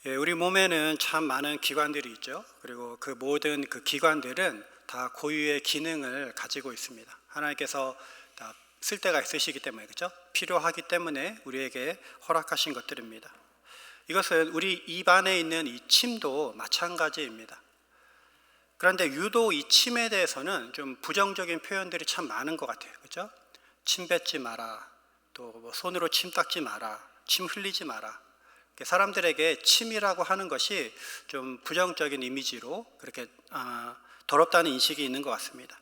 우리 몸에는 참 많은 기관들이 있죠. 그리고 그 모든 그 기관들은 다 고유의 기능을 가지고 있습니다. 하나님께서 다 쓸데가 있으시기 때문에, 그렇죠? 필요하기 때문에 우리에게 허락하신 것들입니다. 이것은 우리 입 안에 있는 이 침도 마찬가지입니다. 그런데 유독 이 침에 대해서는 좀 부정적인 표현들이 참 많은 것 같아요. 그렇죠? 침 뱉지 마라, 또 뭐 손으로 침 닦지 마라, 침 흘리지 마라. 사람들에게 침이라고 하는 것이 좀 부정적인 이미지로 그렇게 더럽다는 인식이 있는 것 같습니다.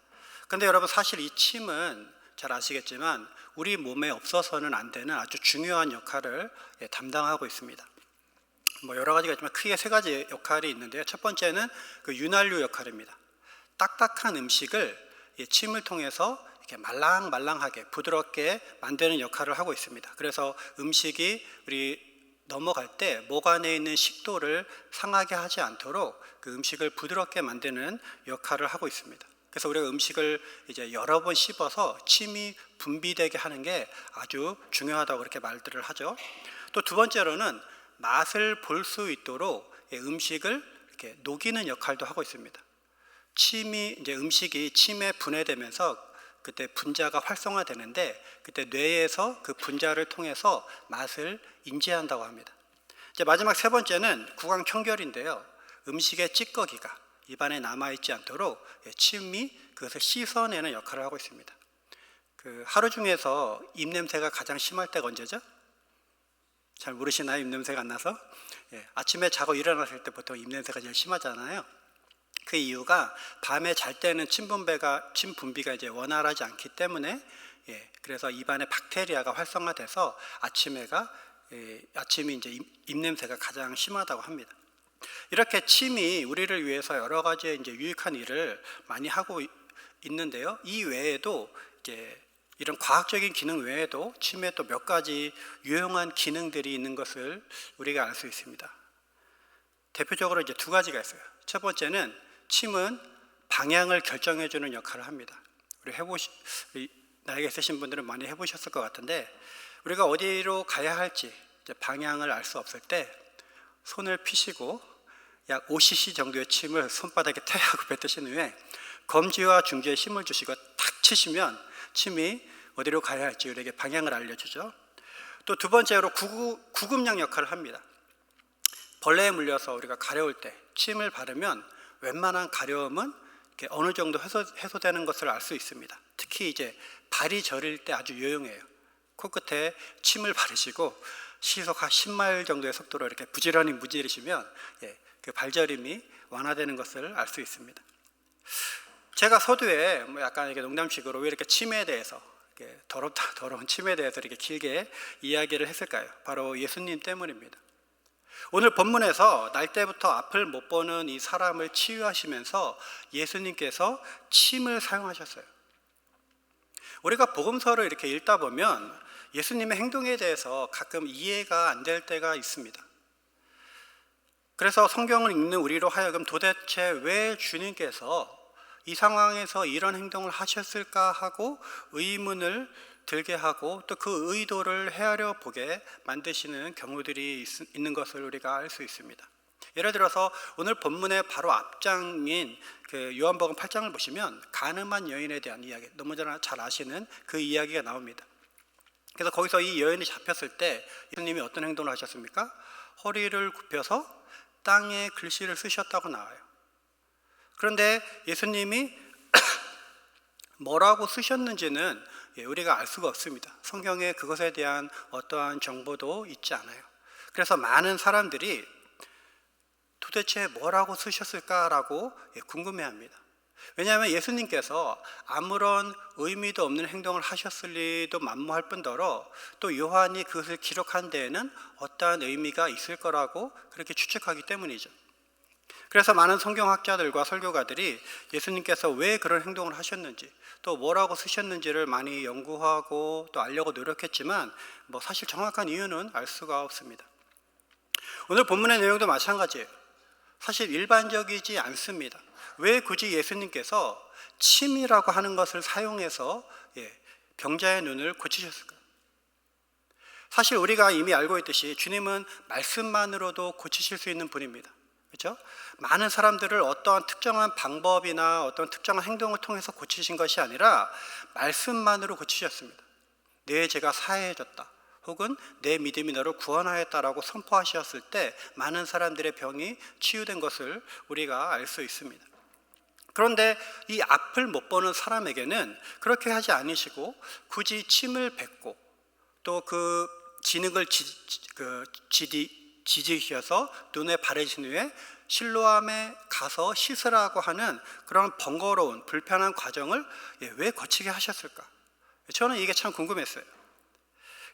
그런데 여러분, 사실 이 침은 잘 아시겠지만 우리 몸에 없어서는 안 되는 아주 중요한 역할을 담당하고 있습니다. 뭐 여러 가지가 있지만 크게 세 가지 역할이 있는데요. 첫 번째는 그 윤활유 역할입니다. 딱딱한 음식을 침을 통해서 이렇게 말랑말랑하게 부드럽게 만드는 역할을 하고 있습니다. 그래서 음식이 우리 넘어갈 때 목 안에 있는 식도를 상하게 하지 않도록 그 음식을 부드럽게 만드는 역할을 하고 있습니다. 그래서 우리가 음식을 이제 여러 번 씹어서 침이 분비되게 하는 게 아주 중요하다고 그렇게 말들을 하죠. 또 두 번째로는 맛을 볼 수 있도록 음식을 이렇게 녹이는 역할도 하고 있습니다. 음식이 침에 분해되면서 그때 분자가 활성화되는데, 그때 뇌에서 그 분자를 통해서 맛을 인지한다고 합니다. 이제 마지막 세 번째는 구강 청결인데요. 음식의 찌꺼기가 입안에 남아있지 않도록 침이 그것을 씻어내는 역할을 하고 있습니다. 그 하루 중에서 입냄새가 가장 심할 때가 언제죠? 잘 모르시나요? 입냄새가 안 나서? 아침에 자고 일어났을 때 보통 입냄새가 제일 심하잖아요. 그 이유가 밤에 잘 때는 침 분비가 이제 원활하지 않기 때문에, 그래서 입안에 박테리아가 활성화돼서 아침이 이제 입냄새가 가장 심하다고 합니다. 이렇게 침이 우리를 위해서 여러 가지 이제 유익한 일을 많이 하고 있는데요. 이 외에도 이제 이런 과학적인 기능 외에도 침에 또 몇 가지 유용한 기능들이 있는 것을 우리가 알 수 있습니다. 대표적으로 이제 두 가지가 있어요. 첫 번째는 침은 방향을 결정해주는 역할을 합니다. 나이가 있으신 분들은 많이 해보셨을 것 같은데, 우리가 어디로 가야 할지 방향을 알 수 없을 때 손을 피시고 약 5cc 정도의 침을 손바닥에 태하고 뱉으신 후에 검지와 중지에 힘을 주시고 탁 치시면 침이 어디로 가야 할지 우리에게 방향을 알려주죠. 또 두 번째로 구급약 역할을 합니다. 벌레에 물려서 우리가 가려울 때 침을 바르면 웬만한 가려움은 어느 정도 해소되는 것을 알 수 있습니다. 특히 이제 발이 저릴 때 아주 유용해요. 코끝에 침을 바르시고 시속 한 10마일 정도의 속도로 이렇게 부지런히 무지르시면 그 발저림이 완화되는 것을 알 수 있습니다. 제가 서두에 약간 이렇게 농담식으로 왜 이렇게 침에 대해서, 더러운 침에 대해서 이렇게 길게 이야기를 했을까요? 바로 예수님 때문입니다. 오늘 본문에서 날 때부터 앞을 못 보는 이 사람을 치유하시면서 예수님께서 침을 사용하셨어요. 우리가 복음서를 이렇게 읽다 보면 예수님의 행동에 대해서 가끔 이해가 안 될 때가 있습니다. 그래서 성경을 읽는 우리로 하여금 도대체 왜 주님께서 이 상황에서 이런 행동을 하셨을까 하고 의문을 들게 하고 또 그 의도를 헤아려 보게 만드시는 경우들이 있는 것을 우리가 알 수 있습니다. 예를 들어서 오늘 본문의 바로 앞장인 그 요한복음 8장을 보시면 간음한 여인에 대한 이야기, 너무나 잘 아시는 그 이야기가 나옵니다. 그래서 거기서 이 여인이 잡혔을 때 예수님이 어떤 행동을 하셨습니까? 허리를 굽혀서 땅에 글씨를 쓰셨다고 나와요. 그런데 예수님이 뭐라고 쓰셨는지는 우리가 알 수가 없습니다. 성경에 그것에 대한 어떠한 정보도 있지 않아요. 그래서 많은 사람들이 도대체 뭐라고 쓰셨을까라고 궁금해합니다. 왜냐하면 예수님께서 아무런 의미도 없는 행동을 하셨을 리도 만무할 뿐더러 또 요한이 그것을 기록한 데에는 어떠한 의미가 있을 거라고 그렇게 추측하기 때문이죠. 그래서 많은 성경학자들과 설교가들이 예수님께서 왜 그런 행동을 하셨는지 또 뭐라고 쓰셨는지를 많이 연구하고 또 알려고 노력했지만 사실 정확한 이유는 알 수가 없습니다. 오늘 본문의 내용도 마찬가지예요. 사실 일반적이지 않습니다. 왜 굳이 예수님께서 침이라고 하는 것을 사용해서 병자의 눈을 고치셨을까요? 사실 우리가 이미 알고 있듯이 주님은 말씀만으로도 고치실 수 있는 분입니다. 그렇죠? 많은 사람들을 어떠한 특정한 방법이나 어떤 특정한 행동을 통해서 고치신 것이 아니라 말씀만으로 고치셨습니다. 내 죄가 사해졌다, 혹은 내 믿음이 너를 구원하였다라고 선포하셨을 때 많은 사람들의 병이 치유된 것을 우리가 알 수 있습니다. 그런데 이 앞을 못 보는 사람에게는 그렇게 하지 않으시고 굳이 침을 뱉고 또 그 진흙을 지지셔서 눈에 바르신 후에 실로암에 가서 씻으라고 하는 그런 번거로운 불편한 과정을 왜 거치게 하셨을까? 저는 이게 참 궁금했어요.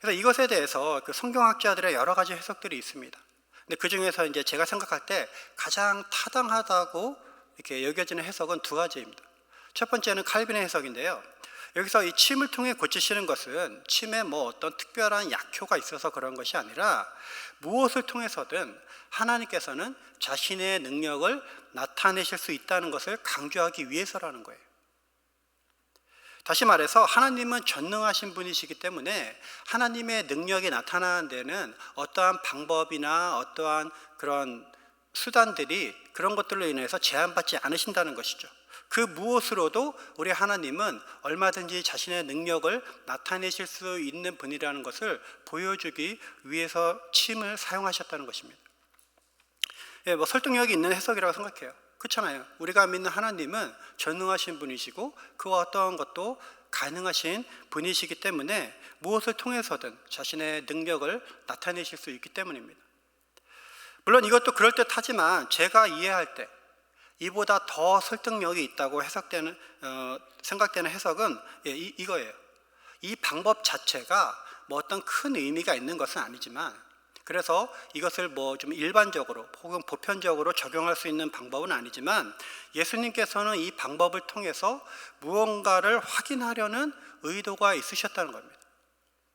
그래서 이것에 대해서 그 성경학자들의 여러 가지 해석들이 있습니다. 근데 그 중에서 이제 제가 생각할 때 가장 타당하다고 이렇게 여겨지는 해석은 두 가지입니다. 첫 번째는 칼빈의 해석인데요. 여기서 이 침을 통해 고치시는 것은 침에 뭐 어떤 특별한 약효가 있어서 그런 것이 아니라 무엇을 통해서든 하나님께서는 자신의 능력을 나타내실 수 있다는 것을 강조하기 위해서라는 거예요. 다시 말해서 하나님은 전능하신 분이시기 때문에 하나님의 능력이 나타나는 데는 어떠한 방법이나 어떠한 그런 수단들이 그런 것들로 인해서 제한받지 않으신다는 것이죠. 그 무엇으로도 우리 하나님은 얼마든지 자신의 능력을 나타내실 수 있는 분이라는 것을 보여주기 위해서 침을 사용하셨다는 것입니다. 뭐 설득력이 있는 해석이라고 생각해요. 그렇잖아요. 우리가 믿는 하나님은 전능하신 분이시고 그와 어떠한 것도 가능하신 분이시기 때문에 무엇을 통해서든 자신의 능력을 나타내실 수 있기 때문입니다. 물론 이것도 그럴듯하지만 제가 이해할 때 이보다 더 설득력이 있다고 생각되는 해석은 이거예요. 이 방법 자체가 뭐 어떤 큰 의미가 있는 것은 아니지만, 그래서 이것을 뭐 좀 일반적으로 혹은 보편적으로 적용할 수 있는 방법은 아니지만 예수님께서는 이 방법을 통해서 무언가를 확인하려는 의도가 있으셨다는 겁니다.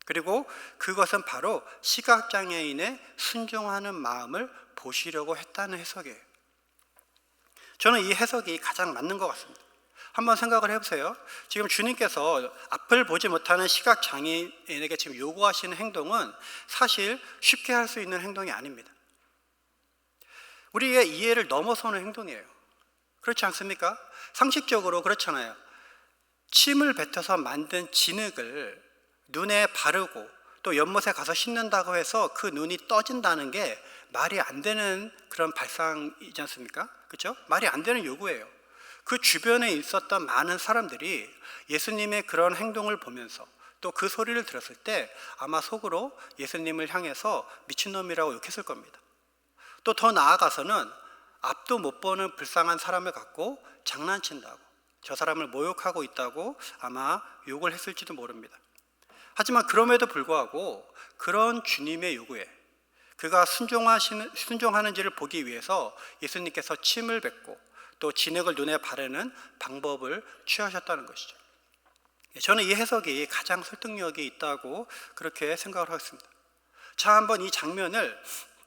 그리고 그것은 바로 시각장애인의 순종하는 마음을 보시려고 했다는 해석이에요. 저는 이 해석이 가장 맞는 것 같습니다. 한번 생각을 해보세요. 지금 주님께서 앞을 보지 못하는 시각장애인에게 지금 요구하시는 행동은 사실 쉽게 할 수 있는 행동이 아닙니다. 우리의 이해를 넘어서는 행동이에요. 그렇지 않습니까? 상식적으로 그렇잖아요. 침을 뱉어서 만든 진흙을 눈에 바르고 또 연못에 가서 씻는다고 해서 그 눈이 떠진다는 게 말이 안 되는 그런 발상이지 않습니까? 그렇죠? 말이 안 되는 요구예요. 그 주변에 있었던 많은 사람들이 예수님의 그런 행동을 보면서 또 그 소리를 들었을 때 아마 속으로 예수님을 향해서 미친놈이라고 욕했을 겁니다. 또 더 나아가서는 앞도 못 보는 불쌍한 사람을 갖고 장난친다고, 저 사람을 모욕하고 있다고 아마 욕을 했을지도 모릅니다. 하지만 그럼에도 불구하고 그런 주님의 요구에 그가 순종하는지를 보기 위해서 예수님께서 침을 뱉고 또 진흙을 눈에 바르는 방법을 취하셨다는 것이죠. 저는 이 해석이 가장 설득력이 있다고 그렇게 생각을 하겠습니다. 자, 한번 이 장면을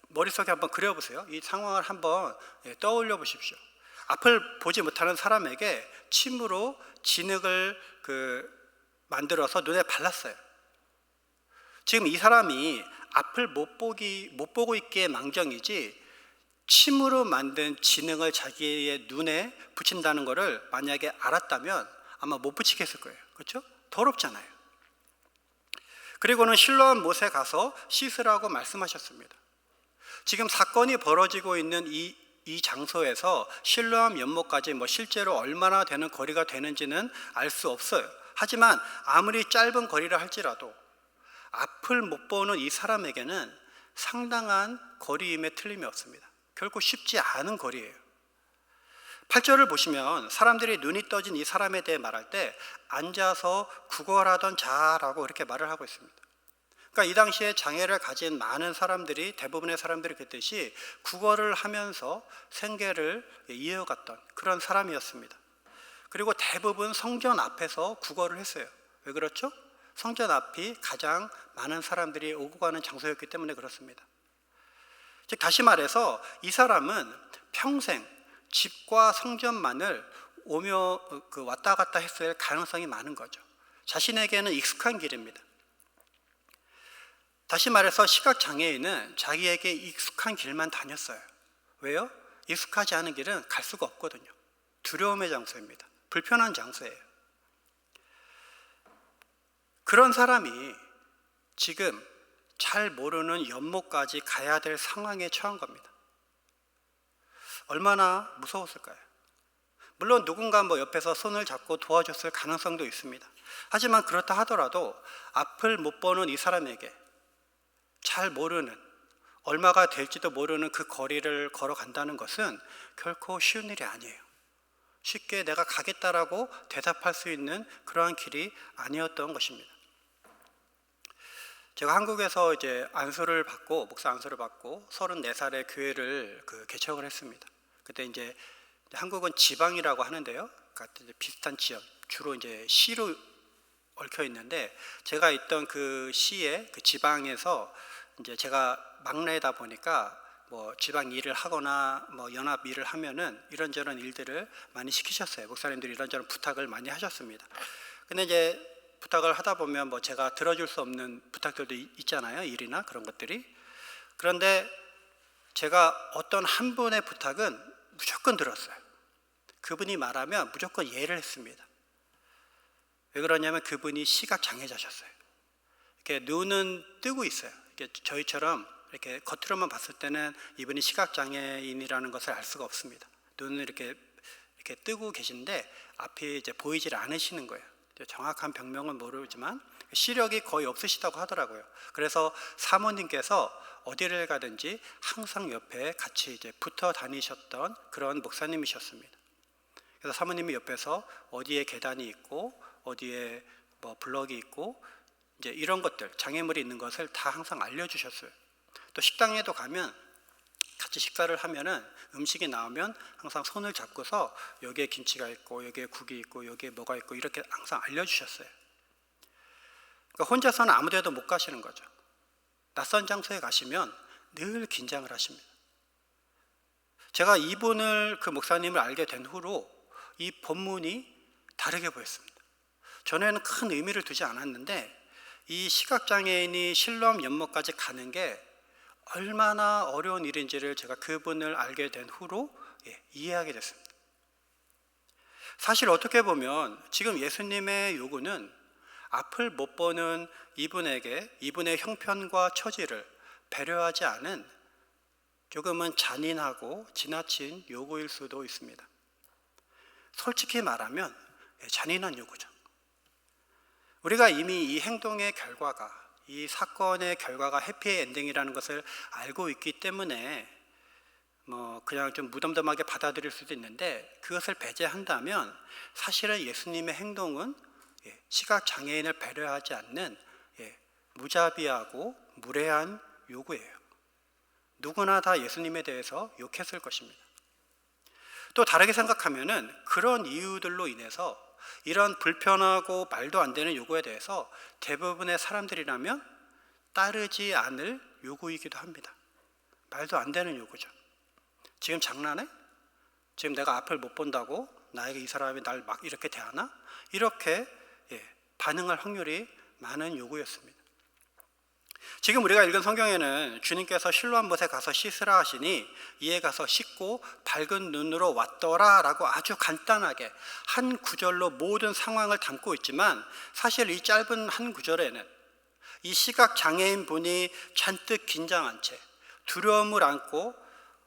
머릿속에 한번 그려보세요. 이 상황을 한번 떠올려 보십시오. 앞을 보지 못하는 사람에게 침으로 진흙을 만들어서 눈에 발랐어요. 지금 이 사람이 앞을 못 보고 있기에 망정이지 침으로 만든 진흙을 자기의 눈에 붙인다는 것을 만약에 알았다면 아마 못 붙이겠을 거예요. 그렇죠? 더럽잖아요. 그리고는 실로암 못에 가서 씻으라고 말씀하셨습니다. 지금 사건이 벌어지고 있는 이 장소에서 실로암 연못까지 실제로 얼마나 되는 거리가 되는지는 알 수 없어요. 하지만 아무리 짧은 거리라 할지라도 앞을 못 보는 이 사람에게는 상당한 거리임에 틀림이 없습니다. 결코 쉽지 않은 거리예요. 8절을 보시면 사람들이 눈이 떠진 이 사람에 대해 말할 때 앉아서 구걸하던 자라고 이렇게 말을 하고 있습니다. 그러니까 이 당시에 장애를 가진 많은 사람들이, 대부분의 사람들이 그랬듯이 구걸을 하면서 생계를 이어갔던 그런 사람이었습니다. 그리고 대부분 성전 앞에서 구걸을 했어요. 왜 그렇죠? 성전 앞이 가장 많은 사람들이 오고 가는 장소였기 때문에 그렇습니다. 즉 다시 말해서 이 사람은 평생 집과 성전만을 오며 왔다 갔다 했을 가능성이 많은 거죠. 자신에게는 익숙한 길입니다. 다시 말해서 시각장애인은 자기에게 익숙한 길만 다녔어요. 왜요? 익숙하지 않은 길은 갈 수가 없거든요. 두려움의 장소입니다. 불편한 장소예요. 그런 사람이 지금 잘 모르는 연못까지 가야 될 상황에 처한 겁니다. 얼마나 무서웠을까요? 물론 누군가 옆에서 손을 잡고 도와줬을 가능성도 있습니다. 하지만 그렇다 하더라도 앞을 못 보는 이 사람에게 잘 모르는, 얼마가 될지도 모르는 그 거리를 걸어간다는 것은 결코 쉬운 일이 아니에요. 쉽게 내가 가겠다라고 대답할 수 있는 그러한 길이 아니었던 것입니다. 제가 한국에서 이제 안수를 받고, 목사 안수를 받고 34살에 교회를 개척을 했습니다. 그때 이제 한국은 지방이라고 하는데요. 그러니까 이제 비슷한 지역, 주로 이제 시로 얽혀 있는데, 제가 있던 그 시의 그 지방에서 이제 제가 막내다 보니까 지방 일을 하거나 연합 일을 하면은 이런저런 일들을 많이 시키셨어요. 목사님들이 이런저런 부탁을 많이 하셨습니다. 근데 이제 부탁을 하다 보면 제가 들어줄 수 없는 부탁들도 있잖아요. 일이나 그런 것들이. 그런데 제가 어떤 한 분의 부탁은 무조건 들었어요. 그분이 말하면 무조건 예를 했습니다. 왜 그러냐면 그분이 시각장애자셨어요. 이렇게 눈은 뜨고 있어요. 이렇게 저희처럼 이렇게 겉으로만 봤을 때는 이분이 시각장애인이라는 것을 알 수가 없습니다. 눈을 이렇게 뜨고 계신데 앞이 이제 보이질 않으시는 거예요. 정확한 병명은 모르지만 시력이 거의 없으시다고 하더라고요. 그래서 사모님께서 어디를 가든지 항상 옆에 같이 이제 붙어 다니셨던 그런 목사님이셨습니다. 그래서 사모님이 옆에서 어디에 계단이 있고 어디에 블럭이 있고 이제 이런 것들, 장애물이 있는 것을 다 항상 알려주셨어요. 또 식당에도 가면 같이 식사를 하면은 음식이 나오면 항상 손을 잡고서 여기에 김치가 있고 여기에 국이 있고 여기에 뭐가 있고 이렇게 항상 알려주셨어요. 그러니까 혼자서는 아무 데도 못 가시는 거죠. 낯선 장소에 가시면 늘 긴장을 하십니다. 제가 이분을, 그 목사님을 알게 된 후로 이 본문이 다르게 보였습니다. 전에는 큰 의미를 두지 않았는데 이 시각장애인이 실로암 연못까지 가는 게 얼마나 어려운 일인지를 제가 그분을 알게 된 후로 이해하게 됐습니다. 사실 어떻게 보면 지금 예수님의 요구는 앞을 못 보는 이분에게 이분의 형편과 처지를 배려하지 않은 조금은 잔인하고 지나친 요구일 수도 있습니다. 솔직히 말하면 잔인한 요구죠. 우리가 이미 이 행동의 결과가, 이 사건의 결과가 해피엔딩이라는 것을 알고 있기 때문에 그냥 좀 무덤덤하게 받아들일 수도 있는데, 그것을 배제한다면 사실은 예수님의 행동은 시각장애인을 배려하지 않는 무자비하고 무례한 요구예요. 누구나 다 예수님에 대해서 욕했을 것입니다. 또 다르게 생각하면은 그런 이유들로 인해서 이런 불편하고 말도 안 되는 요구에 대해서 대부분의 사람들이라면 따르지 않을 요구이기도 합니다. 말도 안 되는 요구죠. 지금 장난해? 지금 내가 앞을 못 본다고 나에게 이 사람이 날 막 이렇게 대하나? 이렇게 반응할 확률이 많은 요구였습니다. 지금 우리가 읽은 성경에는 주님께서 실로암 못에 가서 씻으라 하시니 이에 가서 씻고 밝은 눈으로 왔더라 라고 아주 간단하게 한 구절로 모든 상황을 담고 있지만, 사실 이 짧은 한 구절에는 이 시각장애인 분이 잔뜩 긴장한 채 두려움을 안고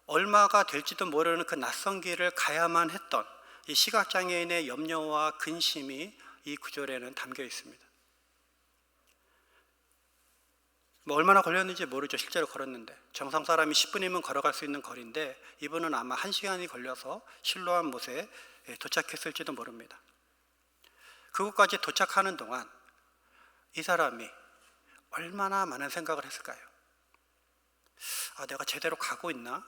얼마가 될지도 모르는 그 낯선 길을 가야만 했던 이 시각장애인의 염려와 근심이 이 구절에는 담겨 있습니다. 얼마나 걸렸는지 모르죠. 실제로 걸었는데 정상 사람이 10분이면 걸어갈 수 있는 거리인데 이분은 아마 1시간이 걸려서 실로암 못에 도착했을지도 모릅니다. 그곳까지 도착하는 동안 이 사람이 얼마나 많은 생각을 했을까요? 내가 제대로 가고 있나?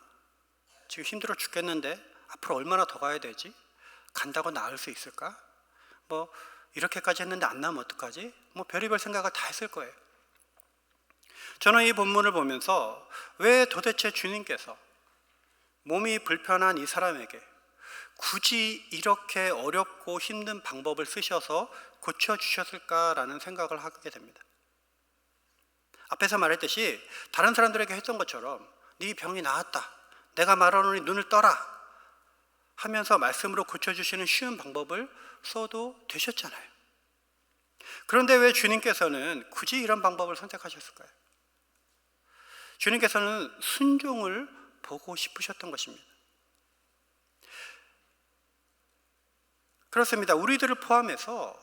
지금 힘들어 죽겠는데 앞으로 얼마나 더 가야 되지? 간다고 나을 수 있을까? 이렇게까지 했는데 안 나면 어떡하지? 별의별 생각을 다 했을 거예요. 저는 이 본문을 보면서 왜 도대체 주님께서 몸이 불편한 이 사람에게 굳이 이렇게 어렵고 힘든 방법을 쓰셔서 고쳐주셨을까라는 생각을 하게 됩니다. 앞에서 말했듯이 다른 사람들에게 했던 것처럼 네 병이 나았다, 내가 말하노니 눈을 떠라 하면서 말씀으로 고쳐주시는 쉬운 방법을 써도 되셨잖아요. 그런데 왜 주님께서는 굳이 이런 방법을 선택하셨을까요? 주님께서는 순종을 보고 싶으셨던 것입니다. 그렇습니다. 우리들을 포함해서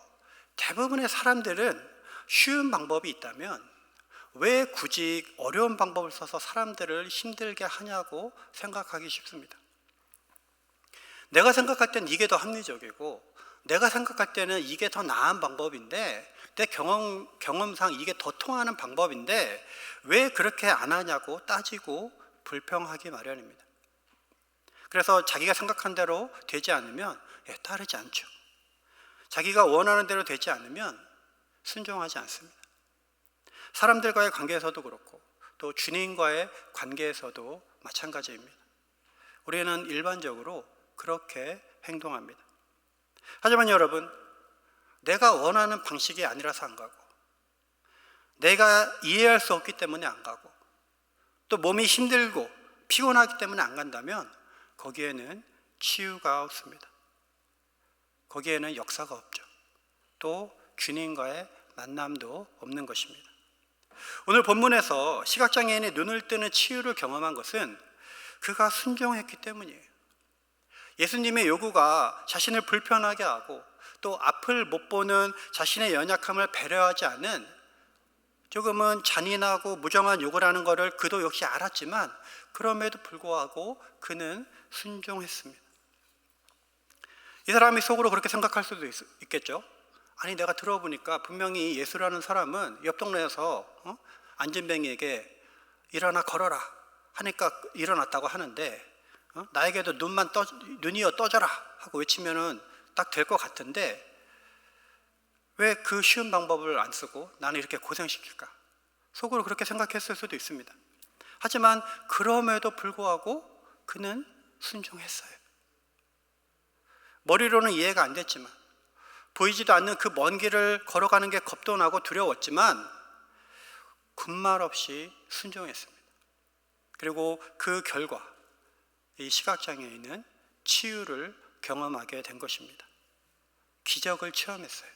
대부분의 사람들은 쉬운 방법이 있다면 왜 굳이 어려운 방법을 써서 사람들을 힘들게 하냐고 생각하기 쉽습니다. 내가 생각할 때는 이게 더 합리적이고, 내가 생각할 때는 이게 더 나은 방법인데, 내 경험상 이게 더 통하는 방법인데 왜 그렇게 안 하냐고 따지고 불평하기 마련입니다. 그래서 자기가 생각한 대로 되지 않으면 따르지 않죠. 자기가 원하는 대로 되지 않으면 순종하지 않습니다. 사람들과의 관계에서도 그렇고 또 주님과의 관계에서도 마찬가지입니다. 우리는 일반적으로 그렇게 행동합니다. 하지만 여러분, 내가 원하는 방식이 아니라서 안 가고, 내가 이해할 수 없기 때문에 안 가고, 또 몸이 힘들고 피곤하기 때문에 안 간다면 거기에는 치유가 없습니다. 거기에는 역사가 없죠. 또 주님과의 만남도 없는 것입니다. 오늘 본문에서 시각장애인의 눈을 뜨는 치유를 경험한 것은 그가 순종했기 때문이에요. 예수님의 요구가 자신을 불편하게 하고 또 앞을 못 보는 자신의 연약함을 배려하지 않은 조금은 잔인하고 무정한 요구를 하는 것을 그도 역시 알았지만 그럼에도 불구하고 그는 순종했습니다. 이 사람이 속으로 그렇게 생각할 수도 있겠죠. 아니, 내가 들어보니까 분명히 예수라는 사람은 옆 동네에서 안진뱅이에게 일어나 걸어라 하니까 일어났다고 하는데 나에게도 눈이여 떠져라 하고 외치면은 딱 될 것 같은데 왜 그 쉬운 방법을 안 쓰고 나는 이렇게 고생시킬까? 속으로 그렇게 생각했을 수도 있습니다. 하지만 그럼에도 불구하고 그는 순종했어요. 머리로는 이해가 안 됐지만, 보이지도 않는 그 먼 길을 걸어가는 게 겁도 나고 두려웠지만 군말 없이 순종했습니다. 그리고 그 결과 이 시각장애인은 치유를 경험하게 된 것입니다. 기적을 체험했어요.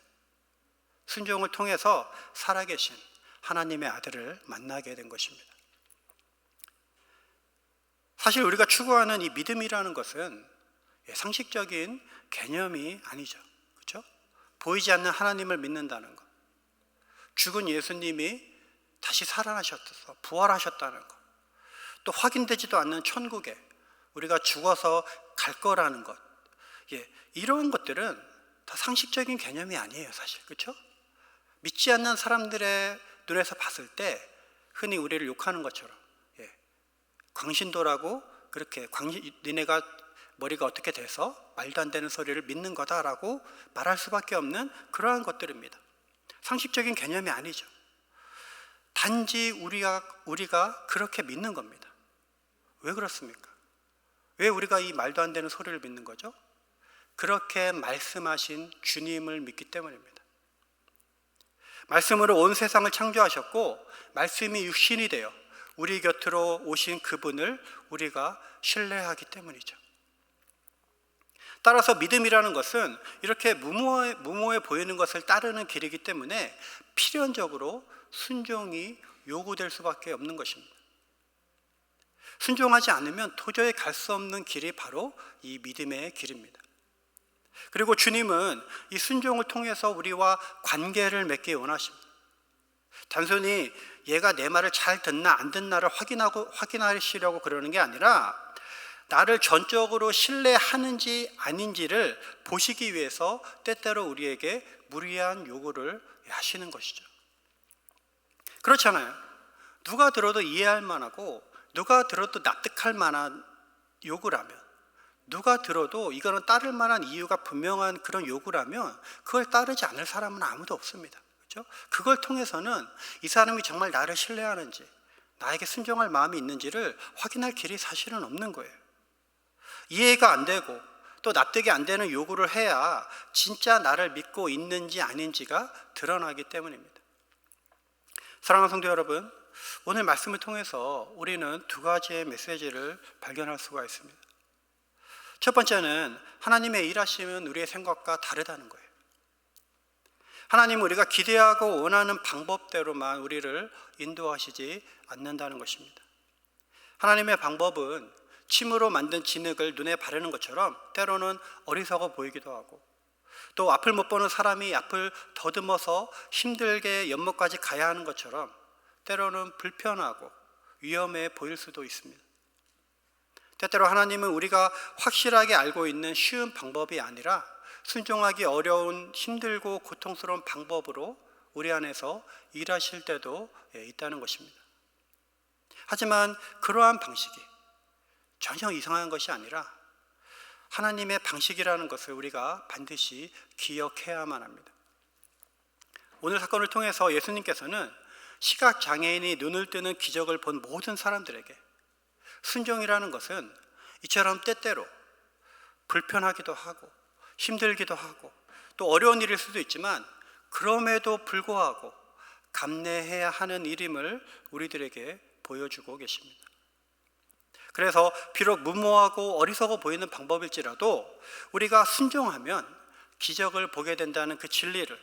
순종을 통해서 살아계신 하나님의 아들을 만나게 된 것입니다. 사실 우리가 추구하는 이 믿음이라는 것은 상식적인 개념이 아니죠. 그렇죠? 보이지 않는 하나님을 믿는다는 것, 죽은 예수님이 다시 살아나셔서 부활하셨다는 것, 또 확인되지도 않는 천국에 우리가 죽어서 갈 거라는 것, 이런 것들은 다 상식적인 개념이 아니에요, 사실. 그렇죠? 믿지 않는 사람들의 눈에서 봤을 때 흔히 우리를 욕하는 것처럼 광신도라고, 그렇게 니네가 머리가 어떻게 돼서 말도 안 되는 소리를 믿는 거다라고 말할 수밖에 없는 그러한 것들입니다. 상식적인 개념이 아니죠. 단지 우리가 그렇게 믿는 겁니다. 왜 그렇습니까? 왜 우리가 이 말도 안 되는 소리를 믿는 거죠? 그렇게 말씀하신 주님을 믿기 때문입니다. 말씀으로 온 세상을 창조하셨고 말씀이 육신이 되어 우리 곁으로 오신 그분을 우리가 신뢰하기 때문이죠. 따라서 믿음이라는 것은 이렇게 무모해 보이는 것을 따르는 길이기 때문에 필연적으로 순종이 요구될 수밖에 없는 것입니다. 순종하지 않으면 도저히 갈 수 없는 길이 바로 이 믿음의 길입니다. 그리고 주님은 이 순종을 통해서 우리와 관계를 맺기 원하십니다. 단순히 얘가 내 말을 잘 듣나 안 듣나를 확인하시려고 그러는 게 아니라 나를 전적으로 신뢰하는지 아닌지를 보시기 위해서 때때로 우리에게 무리한 요구를 하시는 것이죠. 그렇잖아요. 누가 들어도 이해할 만하고 누가 들어도 납득할 만한 요구라면, 누가 들어도 이거는 따를 만한 이유가 분명한 그런 요구라면 그걸 따르지 않을 사람은 아무도 없습니다. 그렇죠? 그걸 통해서는 이 사람이 정말 나를 신뢰하는지, 나에게 순종할 마음이 있는지를 확인할 길이 사실은 없는 거예요. 이해가 안 되고 또 납득이 안 되는 요구를 해야 진짜 나를 믿고 있는지 아닌지가 드러나기 때문입니다. 사랑하는 성도 여러분, 오늘 말씀을 통해서 우리는 두 가지의 메시지를 발견할 수가 있습니다. 첫 번째는 하나님의 일하심은 우리의 생각과 다르다는 거예요. 하나님은 우리가 기대하고 원하는 방법대로만 우리를 인도하시지 않는다는 것입니다. 하나님의 방법은 침으로 만든 진흙을 눈에 바르는 것처럼 때로는 어리석어 보이기도 하고, 또 앞을 못 보는 사람이 앞을 더듬어서 힘들게 연못까지 가야 하는 것처럼 때로는 불편하고 위험해 보일 수도 있습니다. 때때로 하나님은 우리가 확실하게 알고 있는 쉬운 방법이 아니라 순종하기 어려운 힘들고 고통스러운 방법으로 우리 안에서 일하실 때도 있다는 것입니다. 하지만 그러한 방식이 전혀 이상한 것이 아니라 하나님의 방식이라는 것을 우리가 반드시 기억해야만 합니다. 오늘 사건을 통해서 예수님께서는 시각장애인이 눈을 뜨는 기적을 본 모든 사람들에게 순종이라는 것은 이처럼 때때로 불편하기도 하고 힘들기도 하고 또 어려운 일일 수도 있지만 그럼에도 불구하고 감내해야 하는 일임을 우리들에게 보여주고 계십니다. 그래서 비록 무모하고 어리석어 보이는 방법일지라도 우리가 순종하면 기적을 보게 된다는 그 진리를,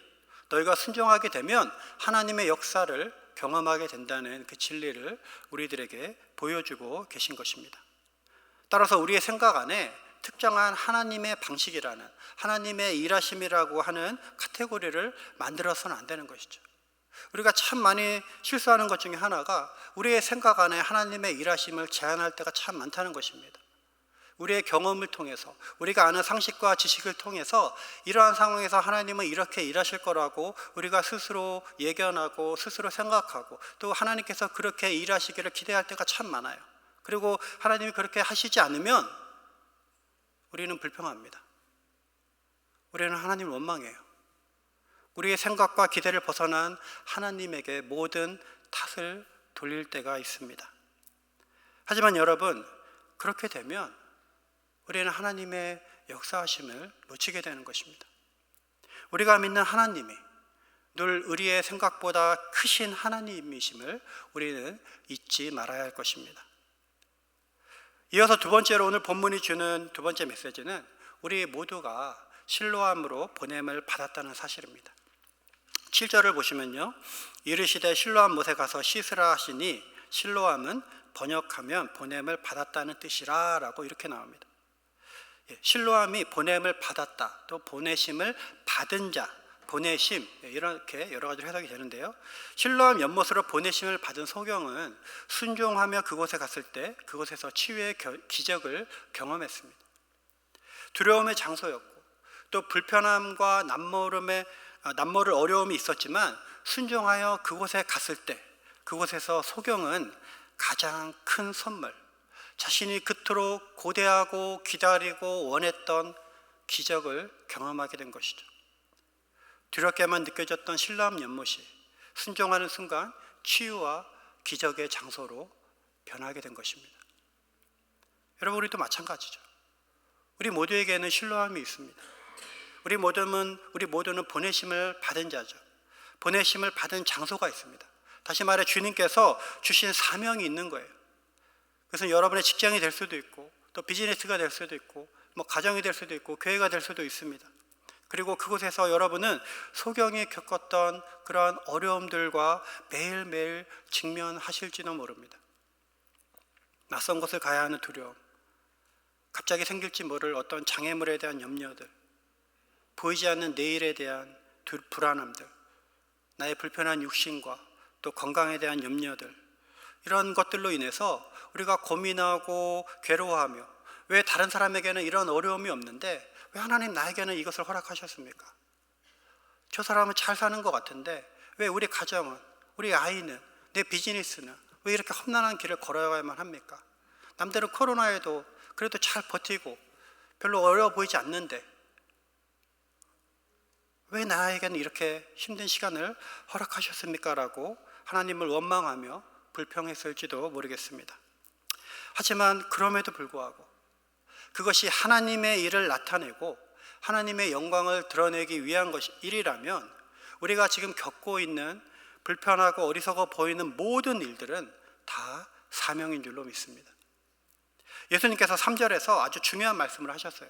너희가 순종하게 되면 하나님의 역사를 경험하게 된다는 그 진리를 우리들에게 보여주고 계신 것입니다. 따라서 우리의 생각 안에 특정한 하나님의 방식이라는, 하나님의 일하심이라고 하는 카테고리를 만들어서는 안 되는 것이죠. 우리가 참 많이 실수하는 것 중에 하나가 우리의 생각 안에 하나님의 일하심을 제한할 때가 참 많다는 것입니다. 우리의 경험을 통해서, 우리가 아는 상식과 지식을 통해서 이러한 상황에서 하나님은 이렇게 일하실 거라고 우리가 스스로 예견하고 스스로 생각하고 또 하나님께서 그렇게 일하시기를 기대할 때가 참 많아요. 그리고 하나님이 그렇게 하시지 않으면 우리는 불평합니다. 우리는 하나님을 원망해요. 우리의 생각과 기대를 벗어난 하나님에게 모든 탓을 돌릴 때가 있습니다. 하지만 여러분, 그렇게 되면 우리는 하나님의 역사하심을 놓치게 되는 것입니다. 우리가 믿는 하나님이 늘 우리의 생각보다 크신 하나님이심을 우리는 잊지 말아야 할 것입니다. 이어서 두 번째로 오늘 본문이 주는 두 번째 메시지는 우리 모두가 실로암으로 보냄을 받았다는 사실입니다. 7절을 보시면요, 이르시되 실로암 못에 가서 씻으라 하시니 실로암은 번역하면 보냄을 받았다는 뜻이라 라고 이렇게 나옵니다. 실로암이 보냄을 받았다, 또 보내심을 받은 자, 보내심, 이렇게 여러 가지로 해석이 되는데요, 실로암 연못으로 보내심을 받은 소경은 순종하며 그곳에 갔을 때 그곳에서 치유의 기적을 경험했습니다. 두려움의 장소였고 또 불편함과 남모를 어려움이 있었지만 순종하여 그곳에 갔을 때 그곳에서 소경은 가장 큰 선물, 자신이 그토록 고대하고 기다리고 원했던 기적을 경험하게 된 것이죠. 두렵게만 느껴졌던 실로암 연못이 순종하는 순간 치유와 기적의 장소로 변하게 된 것입니다. 여러분, 우리도 마찬가지죠. 우리 모두에게는 실로암이 있습니다. 우리 모두는 보내심을 받은 자죠. 보내심을 받은 장소가 있습니다. 다시 말해 주님께서 주신 사명이 있는 거예요. 그것은 여러분의 직장이 될 수도 있고 또 비즈니스가 될 수도 있고 가정이 될 수도 있고 교회가 될 수도 있습니다. 그리고 그곳에서 여러분은 소경이 겪었던 그러한 어려움들과 매일매일 직면하실지도 모릅니다. 낯선 곳을 가야 하는 두려움, 갑자기 생길지 모를 어떤 장애물에 대한 염려들, 보이지 않는 내일에 대한 불안함들, 나의 불편한 육신과 또 건강에 대한 염려들, 이런 것들로 인해서 우리가 고민하고 괴로워하며 왜 다른 사람에게는 이런 어려움이 없는데 왜 하나님 나에게는 이것을 허락하셨습니까? 저 사람은 잘 사는 것 같은데 왜 우리 가정은, 우리 아이는, 내 비즈니스는 왜 이렇게 험난한 길을 걸어야만 합니까? 남들은 코로나에도 그래도 잘 버티고 별로 어려워 보이지 않는데 왜 나에게는 이렇게 힘든 시간을 허락하셨습니까? 라고 하나님을 원망하며 불평했을지도 모르겠습니다. 하지만 그럼에도 불구하고 그것이 하나님의 일을 나타내고 하나님의 영광을 드러내기 위한 일이라면 우리가 지금 겪고 있는 불편하고 어리석어 보이는 모든 일들은 다 사명인 줄로 믿습니다. 예수님께서 3절에서 아주 중요한 말씀을 하셨어요.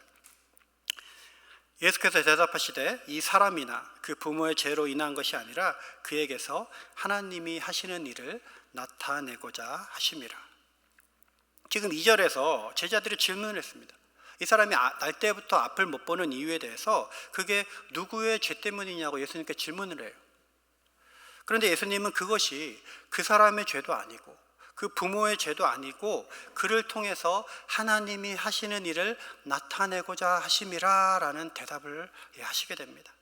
예수께서 대답하시되 이 사람이나 그 부모의 죄로 인한 것이 아니라 그에게서 하나님이 하시는 일을 나타내고자 하심이라. 지금 2절에서 제자들이 질문을 했습니다. 이 사람이 날 때부터 앞을 못 보는 이유에 대해서 그게 누구의 죄 때문이냐고 예수님께 질문을 해요. 그런데 예수님은 그것이 그 사람의 죄도 아니고 그 부모의 죄도 아니고 그를 통해서 하나님이 하시는 일을 나타내고자 하심이라 라는 대답을 하시게 됩니다.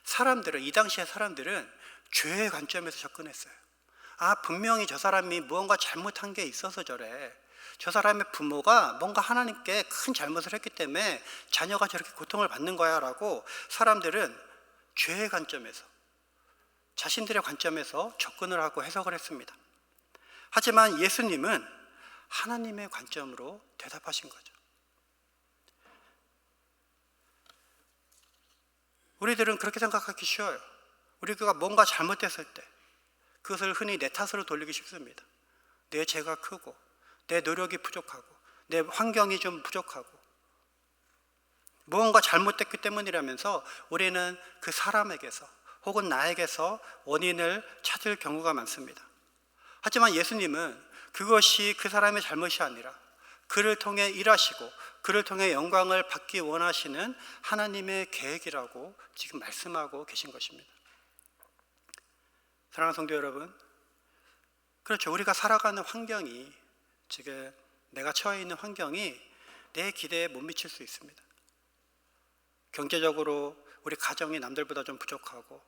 사람들은, 이 당시의 사람들은 죄의 관점에서 접근했어요. 분명히 저 사람이 무언가 잘못한 게 있어서 저래. 저 사람의 부모가 뭔가 하나님께 큰 잘못을 했기 때문에 자녀가 저렇게 고통을 받는 거야 라고 사람들은 죄의 관점에서, 자신들의 관점에서 접근을 하고 해석을 했습니다. 하지만 예수님은 하나님의 관점으로 대답하신 거죠. 우리들은 그렇게 생각하기 쉬워요. 우리가 뭔가 잘못했을 때 그것을 흔히 내 탓으로 돌리기 쉽습니다. 내 죄가 크고 내 노력이 부족하고 내 환경이 좀 부족하고 무언가 잘못됐기 때문이라면서 우리는 그 사람에게서 혹은 나에게서 원인을 찾을 경우가 많습니다. 하지만 예수님은 그것이 그 사람의 잘못이 아니라 그를 통해 일하시고 그를 통해 영광을 받기 원하시는 하나님의 계획이라고 지금 말씀하고 계신 것입니다. 사랑하는 성도 여러분, 그렇죠. 우리가 살아가는 환경이, 지금 내가 처해 있는 환경이 내 기대에 못 미칠 수 있습니다. 경제적으로 우리 가정이 남들보다 좀 부족하고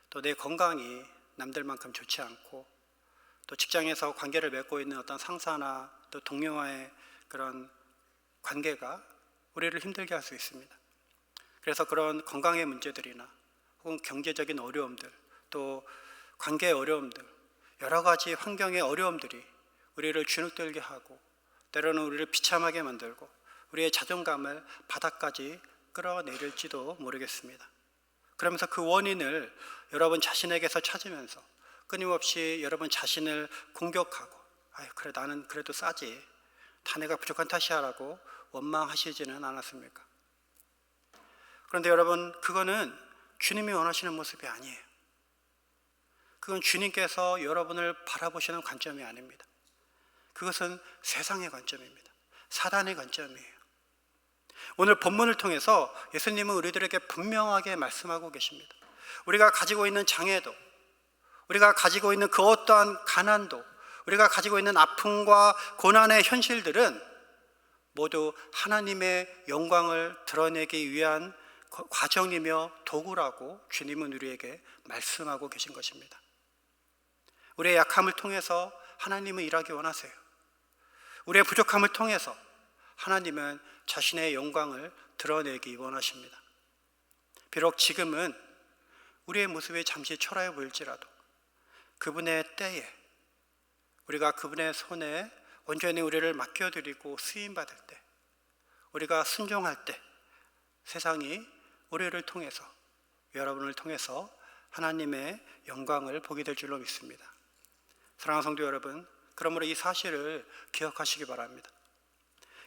또 내 건강이 남들만큼 좋지 않고 또 직장에서 관계를 맺고 있는 어떤 상사나 또 동료와의 그런 관계가 우리를 힘들게 할 수 있습니다. 그래서 그런 건강의 문제들이나 혹은 경제적인 어려움들, 또 관계의 어려움들, 여러 가지 환경의 어려움들이 우리를 주눅들게 하고 때로는 우리를 비참하게 만들고 우리의 자존감을 바닥까지 끌어내릴지도 모르겠습니다. 그러면서 그 원인을 여러분 자신에게서 찾으면서 끊임없이 여러분 자신을 공격하고 그래 나는 그래도 싸지, 다 내가 부족한 탓이야 라고 원망하시지는 않았습니까? 그런데 여러분, 그거는 주님이 원하시는 모습이 아니에요. 그건 주님께서 여러분을 바라보시는 관점이 아닙니다. 그것은 세상의 관점입니다. 사단의 관점이에요. 오늘 본문을 통해서 예수님은 우리들에게 분명하게 말씀하고 계십니다. 우리가 가지고 있는 장애도, 우리가 가지고 있는 그 어떠한 가난도, 우리가 가지고 있는 아픔과 고난의 현실들은 모두 하나님의 영광을 드러내기 위한 과정이며 도구라고 주님은 우리에게 말씀하고 계신 것입니다. 우리의 약함을 통해서 하나님은 일하기 원하세요. 우리의 부족함을 통해서 하나님은 자신의 영광을 드러내기 원하십니다. 비록 지금은 우리의 모습이 잠시 초라해 보일지라도 그분의 때에 우리가 그분의 손에 온전히 우리를 맡겨드리고 쓰임받을 때, 우리가 순종할 때 세상이 우리를 통해서, 여러분을 통해서 하나님의 영광을 보게 될 줄로 믿습니다. 사랑하는 성도 여러분, 그러므로 이 사실을 기억하시기 바랍니다.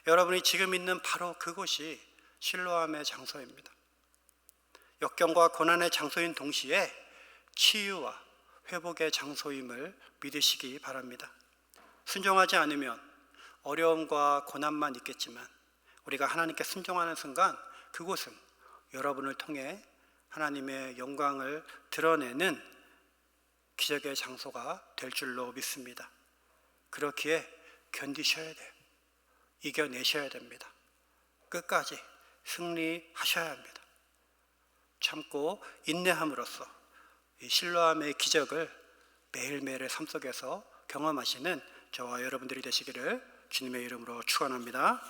여러분이 지금 있는 바로 그곳이 실로암의 장소입니다. 역경과 고난의 장소인 동시에 치유와 회복의 장소임을 믿으시기 바랍니다. 순종하지 않으면 어려움과 고난만 있겠지만 우리가 하나님께 순종하는 순간 그곳은 여러분을 통해 하나님의 영광을 드러내는 기적의 장소가 될 줄로 믿습니다. 그렇기에 견디셔야 돼요. 이겨내셔야 됩니다. 끝까지 승리하셔야 합니다. 참고 인내함으로써 이 실로암의 기적을 매일매일의 삶 속에서 경험하시는 저와 여러분들이 되시기를 주님의 이름으로 축원합니다.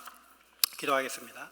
기도하겠습니다.